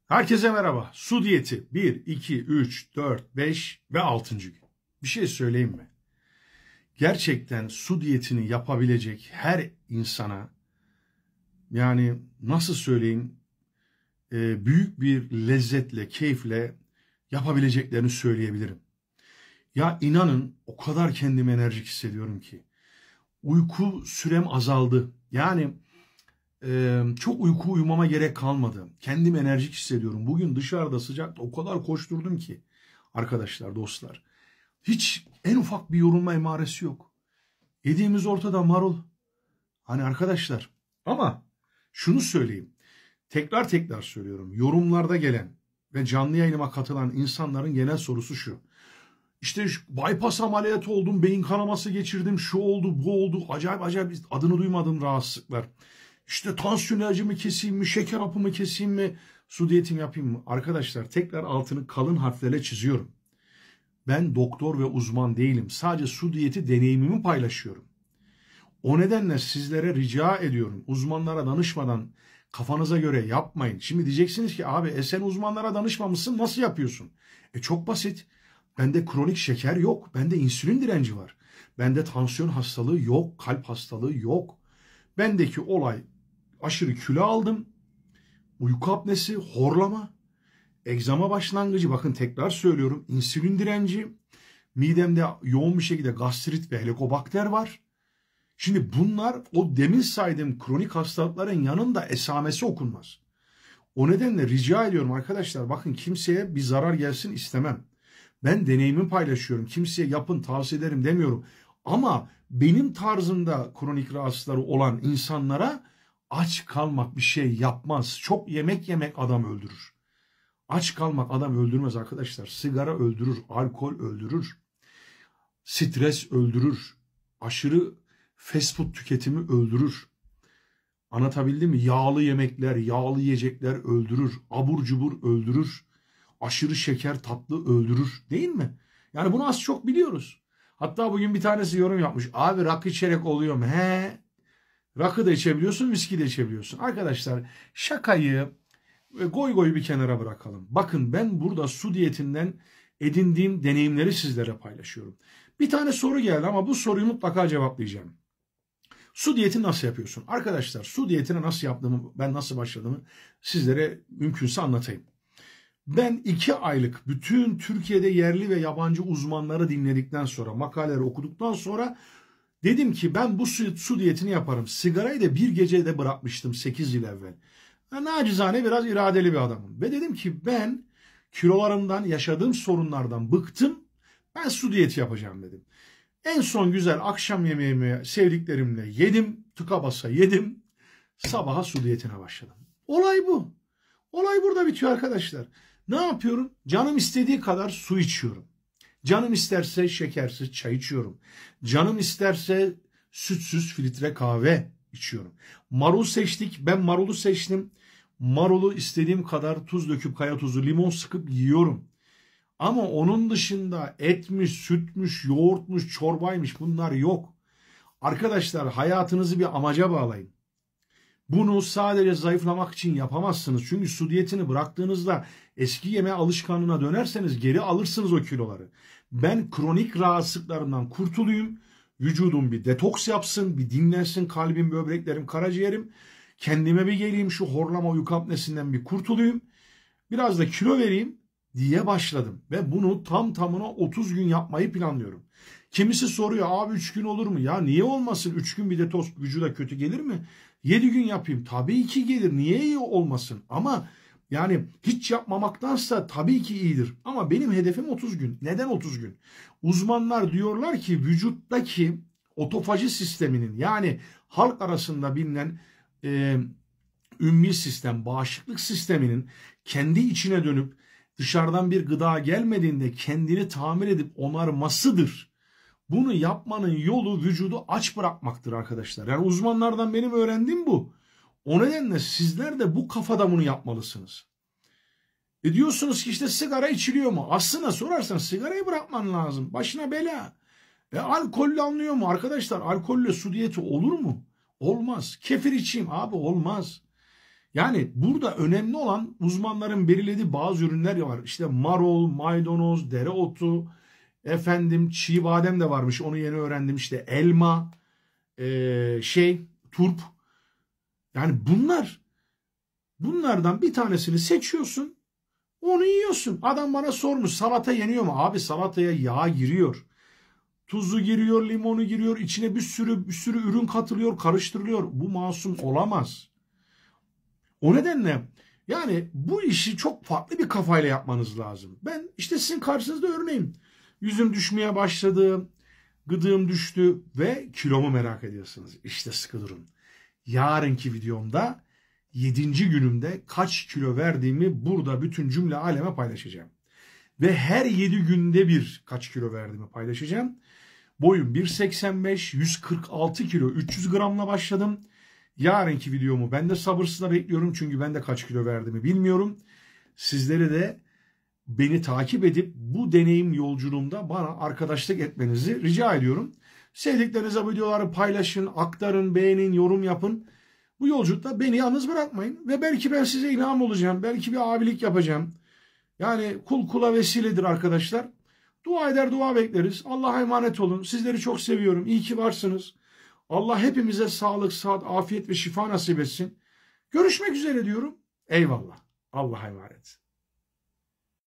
Herkese merhaba. Su diyeti 1, 2, 3, 4, 5 ve 6. gün. Bir şey söyleyeyim mi? Gerçekten su diyetini yapabilecek her insana yani nasıl söyleyeyim büyük bir lezzetle, keyifle yapabileceklerini söyleyebilirim. Ya inanın o kadar kendimi enerjik hissediyorum ki. Uyku sürem azaldı. Yani çok uyku uyumama gerek kalmadı. Kendimi enerjik hissediyorum. Bugün dışarıda sıcakta o kadar koşturdum ki. Arkadaşlar, dostlar. Hiç en ufak bir yorulma emaresi yok. Yediğimiz ortada marul. Hani arkadaşlar. Ama şunu söyleyeyim. Tekrar söylüyorum. Yorumlarda gelen ve canlı yayınıma katılan insanların genel sorusu şu. İşte bypass ameliyatı oldum, beyin kanaması geçirdim, şu oldu, bu oldu. Acayip adını duymadığım rahatsızlıklar. İşte tansiyon ilacımı keseyim mi, şeker hapımı keseyim mi, su diyetimi yapayım mı? Arkadaşlar tekrar altını kalın harflerle çiziyorum. Ben doktor ve uzman değilim. Sadece su diyeti deneyimimi paylaşıyorum. O nedenle sizlere rica ediyorum. Uzmanlara danışmadan kafanıza göre yapmayın. Şimdi diyeceksiniz ki abi sen uzmanlara danışmamışsın, nasıl yapıyorsun? Çok basit. Bende kronik şeker yok. Bende insülin direnci var. Bende tansiyon hastalığı yok. Kalp hastalığı yok. Bendeki olay aşırı kilo aldım. Uyku apnesi, horlama, egzama başlangıcı, bakın tekrar söylüyorum, insülin direnci, midemde yoğun bir şekilde gastrit ve helikobakter var. Şimdi bunlar o demin saydığım kronik hastalıkların yanında esamesi okunmaz. O nedenle rica ediyorum arkadaşlar, bakın kimseye bir zarar gelsin istemem. Ben deneyimimi paylaşıyorum. Kimseye yapın tavsiye ederim demiyorum. Ama benim tarzımda kronik rahatsızları olan insanlara aç kalmak bir şey yapmaz. Çok yemek yemek adam öldürür. Aç kalmak adam öldürmez arkadaşlar. Sigara öldürür, alkol öldürür, stres öldürür, aşırı fast food tüketimi öldürür. Anlatabildim mi? Yağlı yemekler, yağlı yiyecekler öldürür, abur cubur öldürür, aşırı şeker tatlı öldürür, değil mi? Yani bunu az çok biliyoruz. Hatta bugün bir tanesi yorum yapmış. Abi rakı içerek oluyor mu? He. Rakı da içebiliyorsun, viski de içebiliyorsun. Arkadaşlar şakayı goy bir kenara bırakalım. Bakın ben burada su diyetinden edindiğim deneyimleri sizlere paylaşıyorum. Bir tane soru geldi ama bu soruyu mutlaka cevaplayacağım. Su diyeti nasıl yapıyorsun? Arkadaşlar su diyetine nasıl yaptığımı, ben nasıl başladığımı sizlere mümkünse anlatayım. Ben 2 aylık bütün Türkiye'de yerli ve yabancı uzmanları dinledikten sonra, makaleleri okuduktan sonra dedim ki ben bu su diyetini yaparım. Sigarayı da bir gecede bırakmıştım 8 yıl evvel. Nacizane biraz iradeli bir adamım. Ve dedim ki ben kilolarımdan, yaşadığım sorunlardan bıktım. Ben su diyeti yapacağım dedim. En son güzel akşam yemeğimi sevdiklerimle yedim. Tıka basa yedim. Sabaha su diyetine başladım. Olay bu. Olay burada bitiyor arkadaşlar. Ne yapıyorum? Canım istediği kadar su içiyorum. Canım isterse şekersiz çay içiyorum. Canım isterse sütsüz filtre kahve içiyorum. Marul seçtik. Ben marulu seçtim. Marulu istediğim kadar tuz döküp, kaya tuzu, limon sıkıp yiyorum. Ama onun dışında etmiş, sütmüş, yoğurtmuş, çorbaymış, bunlar yok. Arkadaşlar hayatınızı bir amaca bağlayın. Bunu sadece zayıflamak için yapamazsınız. Çünkü su diyetini bıraktığınızda eski yeme alışkanlığına dönerseniz geri alırsınız o kiloları. Ben kronik rahatsızlıklarımdan kurtulayım. Vücudum bir detoks yapsın, bir dinlensin, kalbim, böbreklerim, karaciğerim. Kendime bir geleyim, şu horlama uyku apnesinden bir kurtulayım. Biraz da kilo vereyim diye başladım. Ve bunu tam tamına 30 gün yapmayı planlıyorum. Kimisi soruyor abi 3 gün olur mu? Ya niye olmasın? 3 gün bir detoks vücuda kötü gelir mi? 7 gün yapayım. Tabii ki gelir. Niye iyi olmasın? Ama yani hiç yapmamaktansa tabii ki iyidir. Ama benim hedefim 30 gün. Neden 30 gün? Uzmanlar diyorlar ki vücuttaki otofaji sisteminin, yani halk arasında bilinen ümmi sistem, bağışıklık sisteminin kendi içine dönüp dışarıdan bir gıda gelmediğinde kendini tamir edip onarmasıdır. Bunu yapmanın yolu vücudu aç bırakmaktır arkadaşlar. Yani uzmanlardan benim öğrendiğim bu. O nedenle sizler de bu kafada bunu yapmalısınız. Diyorsunuz ki işte sigara içiliyor mu? Aslına sorarsan sigarayı bırakman lazım. Başına bela. Alkolle anlıyor mu? Arkadaşlar alkolle su diyeti olur mu? Olmaz. Kefir içeyim abi, olmaz. Yani burada önemli olan uzmanların belirlediği bazı ürünler var. İşte marul, maydanoz, dereotu, efendim çiğ badem de varmış. Onu yeni öğrendim. İşte elma, turp. Yani bunlardan bir tanesini seçiyorsun. Onu yiyorsun. Adam bana sormuş salata yeniyor mu? Abi salataya yağ giriyor. Tuzu giriyor, limonu giriyor. İçine bir sürü ürün katılıyor, karıştırılıyor. Bu masum olamaz. O nedenle yani bu işi çok farklı bir kafayla yapmanız lazım. Ben işte sizin karşınızda örneğim. Yüzüm düşmeye başladı, gıdığım düştü ve kilomu merak ediyorsunuz. İşte sıkı durun. Yarınki videomda 7. günümde kaç kilo verdiğimi burada bütün cümle aleme paylaşacağım. Ve her 7 günde bir kaç kilo verdiğimi paylaşacağım. Boyum 1.85, 146 kilo, 300 gramla başladım. Yarınki videomu ben de sabırsızla bekliyorum çünkü ben de kaç kilo verdiğimi bilmiyorum. Sizleri de beni takip edip bu deneyim yolculuğumda bana arkadaşlık etmenizi rica ediyorum. Sevdiklerinize videoları paylaşın, aktarın, beğenin, yorum yapın. Bu yolculukta beni yalnız bırakmayın ve belki ben size ilham olacağım. Belki bir abilik yapacağım. Yani kul kula vesiledir arkadaşlar. Dua eder, dua bekleriz. Allah'a emanet olun. Sizleri çok seviyorum. İyi ki varsınız. Allah hepimize sağlık, sıhhat, afiyet ve şifa nasip etsin. Görüşmek üzere diyorum. Eyvallah. Allah'a emanet.